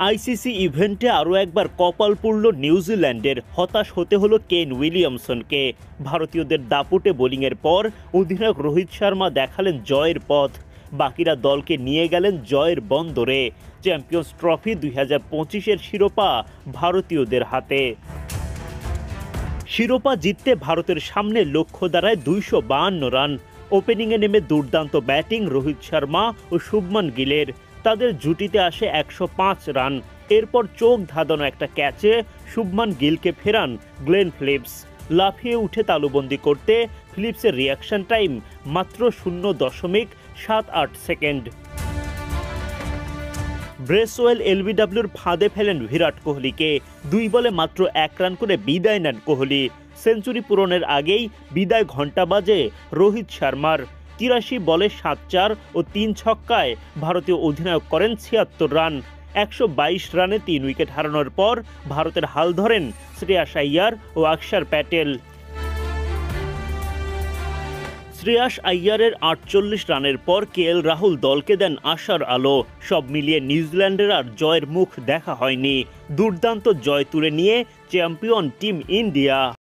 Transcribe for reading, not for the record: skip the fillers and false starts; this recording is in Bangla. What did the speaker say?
আইসিসি ইভেন্টে আরও একবার কপাল পুড়ল নিউজিল্যান্ডের। হতাশ হতে হলো কেন উইলিয়ামসনকে। ভারতীয়দের দাপুটে বোলিংয়ের পর অধিনায়ক রোহিত শর্মা দেখালেন জয়ের পথ। বাকিরা দলকে নিয়ে গেলেন জয়ের বন্দরে। চ্যাম্পিয়ন্স ট্রফি 2025-এর শিরোপা ভারতীয়দের হাতে। শিরোপা জিততে ভারতের সামনে লক্ষ্য দাঁড়ায় 252 রান। ওপেনিংয়ে নেমে দুর্দান্ত ব্যাটিং রোহিত শর্মা ও শুভমান গিলের। তাদের জুটিতে আসে 105 রান। এরপর চোখ ধাঁধানো একটা ক্যাচে শুভমান গিলকে ফেরান গ্লেন ফিলিপস। লাফিয়ে উঠে তালুবন্দি করতে ফিলিপসের রিয়াকশন টাইম মাত্র 0.78 সেকেন্ড। ব্রেসওয়েল এলবিডব্লিউর ফাঁদে ফেলেন বিরাট কোহলিকে। 2 বলে মাত্র 1 রান করে বিদায় নেন কোহলি। সেঞ্চুরি পূরণের আগেই বিদায় ঘণ্টা বাজে রোহিত শর্মার। 83 বলে 7-4 ও 3 ছক্কায় ভারতীয় অধিনায়ক করেন 76 রান। 122 রানে 3 উইকেট হারানোর পর ভারতের হাল ধরেন শ্রেয়াস আইয়ার ও অক্ষর প্যাটেল। শ্রেয়াস আইয়ারের 48 রানের পর কেএল রাহুল দলকে দেন আশার আলো। সব মিলিয়ে নিউজিল্যান্ডের আর জয়ের মুখ দেখা হয়নি। দুর্দান্ত জয় তুলে নিয়ে চ্যাম্পিয়ন টিম ইন্ডিয়া।